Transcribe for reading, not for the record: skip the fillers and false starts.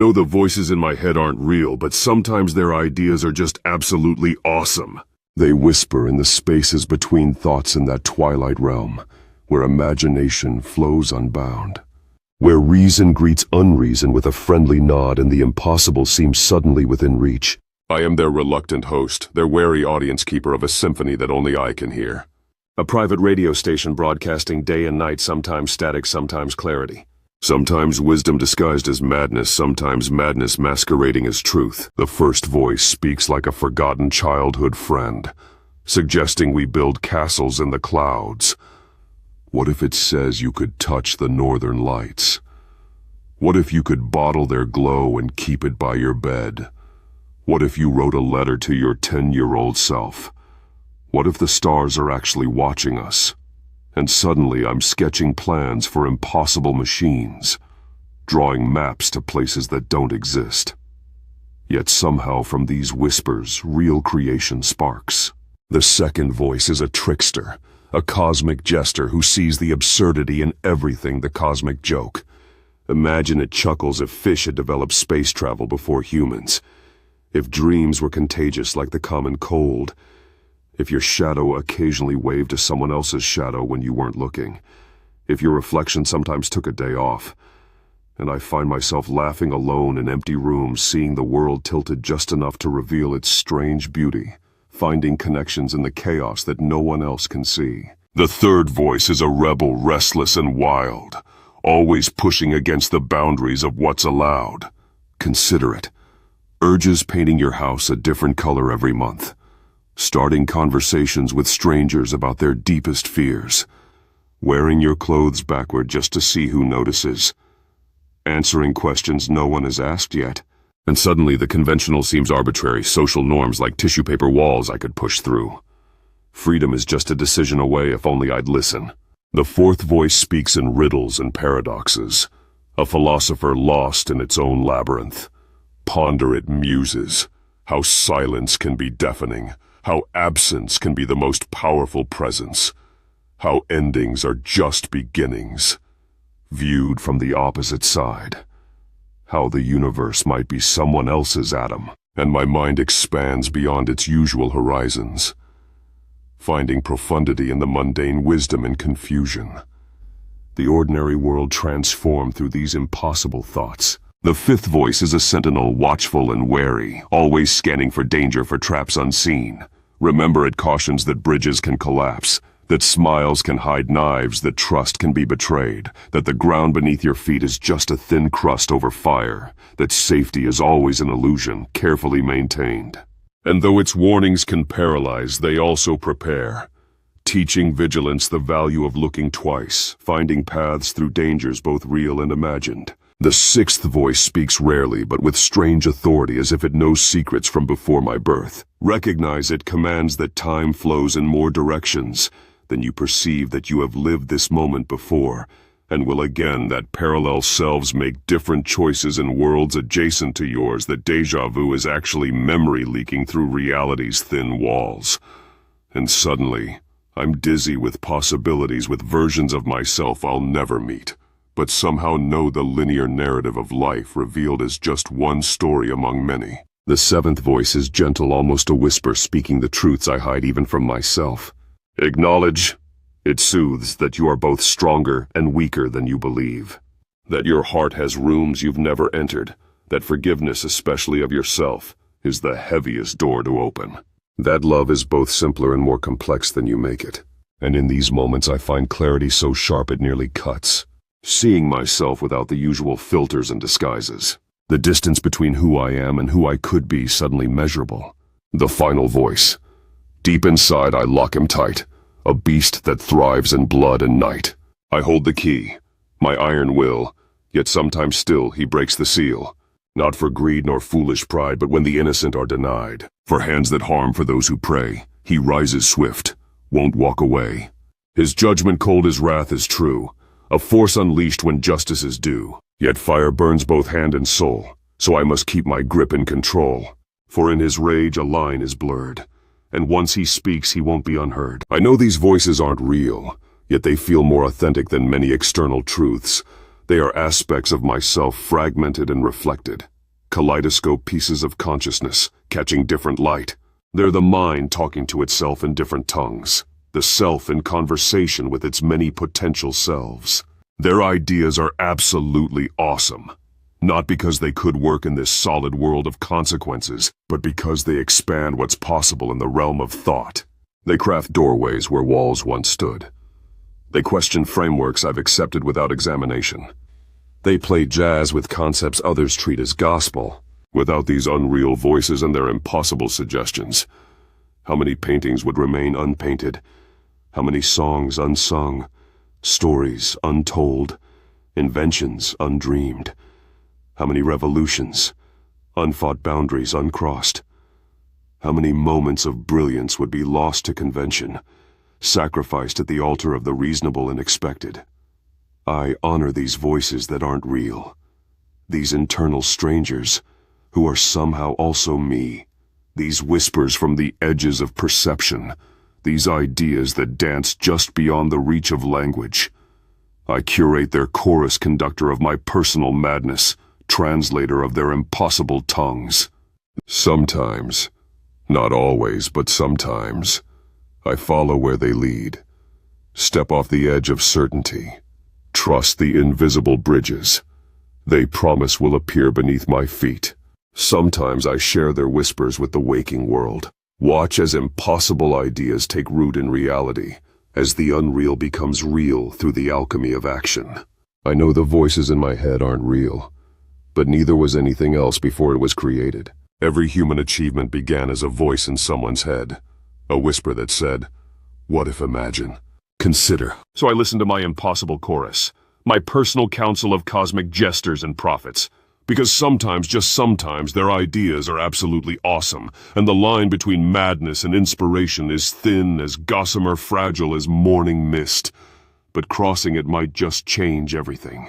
know the voices in my head aren't real, but sometimes their ideas are just absolutely awesome. They whisper in the spaces between thoughts in that twilight realm, where imagination flows unbound. Where reason greets unreason with a friendly nod and the impossible seems suddenly within reach. I am their reluctant host, their wary audience keeper of a symphony that only I can hear. A private radio station broadcasting day and night, sometimes static, sometimes clarity. Sometimes wisdom disguised as madness, sometimes madness masquerading as truth. The first voice speaks like a forgotten childhood friend, suggesting we build castles in the clouds. What if it says you could touch the northern lights? What if you could bottle their glow and keep it by your bed? What if you wrote a letter to your 10-year-old self? What if the stars are actually watching us? And suddenly I'm sketching plans for impossible machines, drawing maps to places that don't exist. Yet somehow from these whispers, real creation sparks. The second voice is a trickster, a cosmic jester who sees the absurdity in everything the cosmic joke. Imagine it chuckles if fish had developed space travel before humans, if dreams were contagious like the common cold, if your shadow occasionally waved to someone else's shadow when you weren't looking, if your reflection sometimes took a day off. And I find myself laughing alone in empty rooms, seeing the world tilted just enough to reveal its strange beauty, finding connections in the chaos that no one else can see. The third voice is a rebel, restless and wild, always pushing against the boundaries of what's allowed. Consider it. Urges painting your house a different color every month. Starting conversations with strangers about their deepest fears. Wearing your clothes backward just to see who notices. Answering questions no one has asked yet. And suddenly the conventional seems arbitrary, social norms like tissue paper walls I could push through. Freedom is just a decision away if only I'd listen. The fourth voice speaks in riddles and paradoxes. A philosopher lost in its own labyrinth. Ponder it, muses. How silence can be deafening. How absence can be the most powerful presence. How endings are just beginnings, viewed from the opposite side. How the universe might be someone else's atom, and my mind expands beyond its usual horizons, finding profundity in the mundane wisdom and confusion. The ordinary world transformed through these impossible thoughts. The fifth voice is a sentinel, watchful and wary, always scanning for danger, for traps unseen. Remember, it cautions that bridges can collapse, that smiles can hide knives, that trust can be betrayed, that the ground beneath your feet is just a thin crust over fire, that safety is always an illusion, carefully maintained. And though its warnings can paralyze, they also prepare, teaching vigilance the value of looking twice, finding paths through dangers both real and imagined. The sixth voice speaks rarely, but with strange authority, as if it knows secrets from before my birth. Recognize it commands that time flows in more directions than you perceive, that you have lived this moment before, and will again, that parallel selves make different choices in worlds adjacent to yours, that deja vu is actually memory leaking through reality's thin walls. And suddenly, I'm dizzy with possibilities, with versions of myself I'll never meet, but somehow know the linear narrative of life revealed as just one story among many. The seventh voice is gentle, almost a whisper, speaking the truths I hide even from myself. Acknowledge. It soothes that you are both stronger and weaker than you believe. That your heart has rooms you've never entered. That forgiveness, especially of yourself, is the heaviest door to open. That love is both simpler and more complex than you make it. And in these moments I find clarity so sharp it nearly cuts. Seeing myself without the usual filters and disguises. The distance between who I am and who I could be suddenly measurable. The final voice. Deep inside I lock him tight, a beast that thrives in blood and night. I hold the key, my iron will, yet sometimes still he breaks the seal. Not for greed nor foolish pride, but when the innocent are denied. For hands that harm for those who pray, he rises swift, won't walk away. His judgment cold as wrath is true, a force unleashed when justice is due. Yet fire burns both hand and soul, so I must keep my grip in control. For in his rage a line is blurred, and once he speaks he won't be unheard. I know these voices aren't real, yet they feel more authentic than many external truths. They are aspects of myself fragmented and reflected. Kaleidoscope pieces of consciousness, catching different light. They're the mind talking to itself in different tongues. The self in conversation with its many potential selves. Their ideas are absolutely awesome. Not because they could work in this solid world of consequences, but because they expand what's possible in the realm of thought. They craft doorways where walls once stood. They question frameworks I've accepted without examination. They play jazz with concepts others treat as gospel. Without these unreal voices and their impossible suggestions, how many paintings would remain unpainted? How many songs unsung? Stories untold? Inventions undreamed? How many revolutions? Unfought boundaries uncrossed? How many moments of brilliance would be lost to convention, sacrificed at the altar of the reasonable and expected? I honor these voices that aren't real, these internal strangers who are somehow also me, these whispers from the edges of perception, these ideas that dance just beyond the reach of language. I curate their chorus conductor of my personal madness, translator of their impossible tongues. Sometimes, not always, but sometimes, I follow where they lead, step off the edge of certainty, trust the invisible bridges they promise will appear beneath my feet. Sometimes I share their whispers with the waking world, watch as impossible ideas take root in reality, as the unreal becomes real through the alchemy of action. I know the voices in my head aren't real, but neither was anything else before it was created. Every human achievement began as a voice in someone's head, a whisper that said, "What if imagine? Consider." So I listened to my impossible chorus, my personal council of cosmic jesters and prophets, because sometimes, just sometimes, their ideas are absolutely awesome, and the line between madness and inspiration is thin as gossamer fragile as morning mist, but crossing it might just change everything.